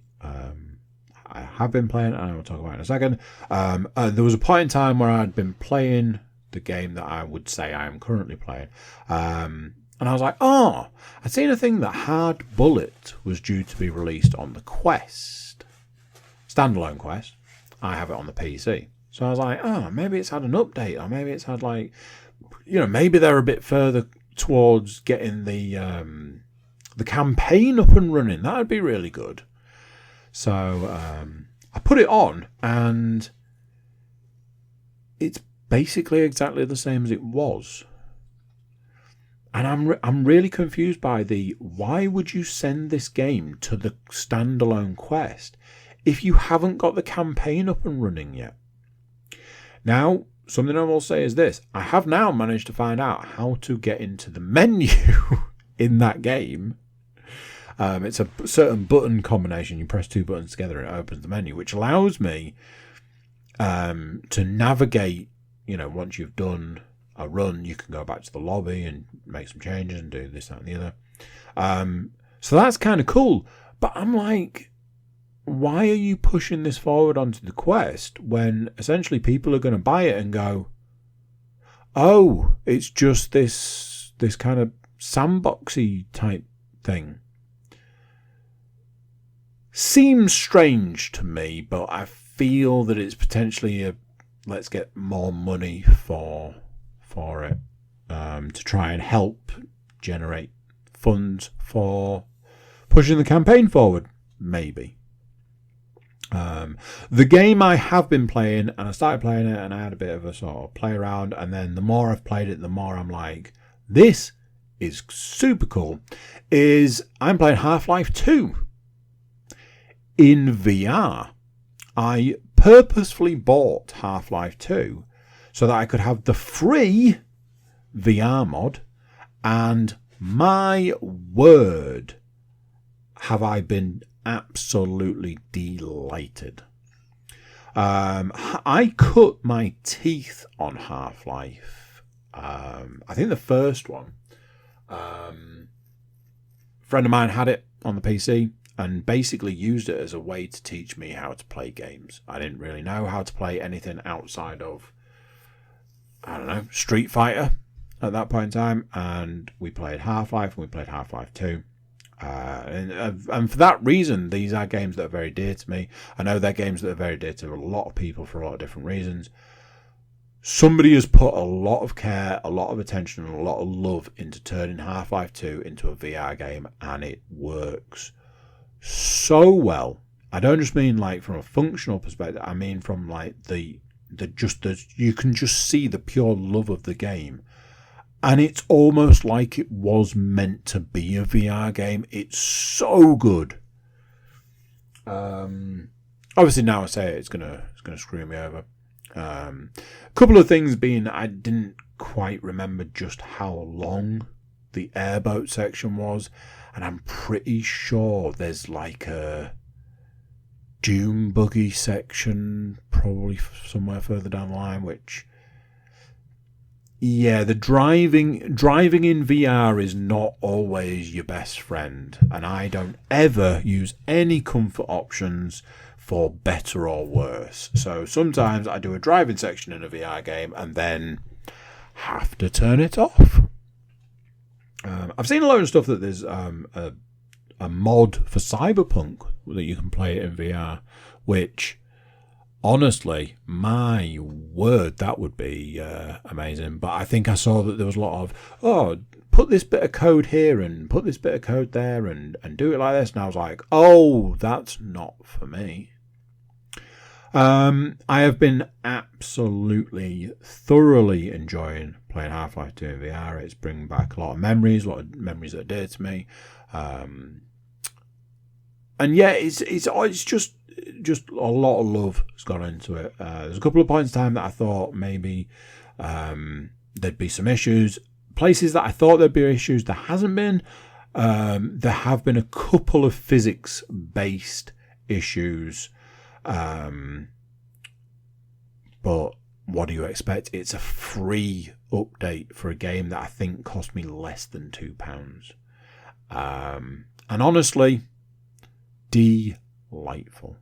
have been playing, and I will talk about in a second. There was a point in time where I'd been playing the game that I would say I am currently playing. And I was like, oh, I'd seen a thing that Hard Bullet was due to be released on the Quest. Standalone Quest. I have it on the PC. So I was like, oh, maybe it's had an update, or maybe it's had like, you know, maybe they're a bit further towards getting the campaign up and running. That would be really good. So I put it on, and it's basically exactly the same as it was. And I'm really confused by why would you send this game to the standalone Quest if you haven't got the campaign up and running yet? Now, something I will say is this. I have now managed to find out how to get into the menu in that game. It's a certain button combination. You press two buttons together and it opens the menu, which allows me to navigate, you know, once you've done a run, you can go back to the lobby and make some changes and do this, that, and the other. So that's kind of cool. But I'm like, why are you pushing this forward onto the Quest when essentially people are going to buy it and go, oh, it's just this kind of sandboxy type thing? Seems strange to me, but I feel that it's potentially let's get more money for it to try and help generate funds for pushing the campaign forward, maybe. The game I have been playing, and I started playing it and I had a bit of a sort of play around, and then the more I've played it, the more I'm like, this is super cool, I'm playing Half-Life 2 in VR. I purposefully bought Half-Life 2 so that I could have the free VR mod, and my word, have I been absolutely delighted. I cut my teeth on Half-Life. I think the first one. A friend of mine had it on the PC and basically used it as a way to teach me how to play games. I didn't really know how to play anything outside of, I don't know, Street Fighter at that point in time, and we played Half-Life and we played Half-Life 2. And for that reason, these are games that are very dear to me. I know they're games that are very dear to a lot of people for a lot of different reasons. Somebody has put a lot of care, a lot of attention, and a lot of love into turning Half-Life 2 into a VR game, and it works so well. I don't just mean like from a functional perspective. I mean from like you can just see the pure love of the game. And it's almost like it was meant to be a VR game. It's so good. Obviously, now I say it, it's gonna screw me over. A couple of things being, I didn't quite remember just how long the airboat section was, and I'm pretty sure there's like a dune buggy section probably somewhere further down the line, which, yeah, the driving in VR is not always your best friend, and I don't ever use any comfort options for better or worse. So sometimes I do a driving section in a VR game and then have to turn it off. I've seen a lot of stuff that there's a mod for Cyberpunk that you can play it in VR, which, honestly, my word, that would be amazing. But I think I saw that there was a lot of, put this bit of code here and put this bit of code there and do it like this. And I was like, oh, that's not for me. I have been absolutely, thoroughly enjoying playing Half-Life 2 in VR. It's bringing back a lot of memories that are dear to me. And yeah, it's just a lot of love has gone into it. There's a couple of points in time that I thought maybe there'd be some issues. Places that I thought there'd be issues, there hasn't been. There have been a couple of physics-based issues. But what do you expect? It's a free update for a game that I think cost me less than £2. And honestly, delightful.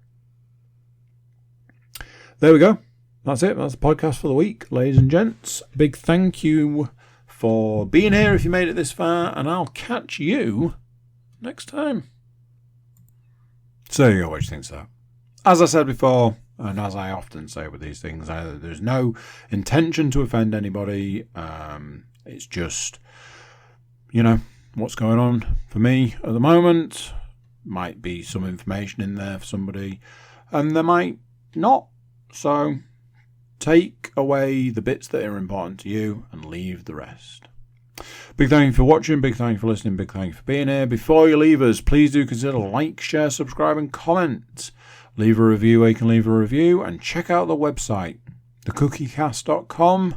There we go. That's it. That's the podcast for the week, ladies and gents. Big thank you for being here if you made it this far, and I'll catch you next time. So you go, what do you think, so? As I said before, and as I often say with these things, there's no intention to offend anybody. It's just, what's going on for me at the moment. Might be some information in there for somebody, and there might not. So take away the bits that are important to you and leave the rest. Big thank you for watching, big thank you for listening, big thank you for being here. Before you leave us, please do consider like, share, subscribe and comment. Leave a review where you can leave a review, and check out the website, thecookiecast.com.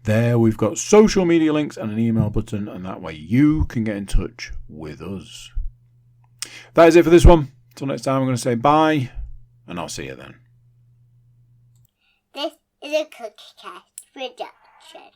There we've got social media links and an email button, and that way you can get in touch with us. That is it for this one. Until next time, I'm going to say bye, and I'll see you then. This is a Cookie Cast production.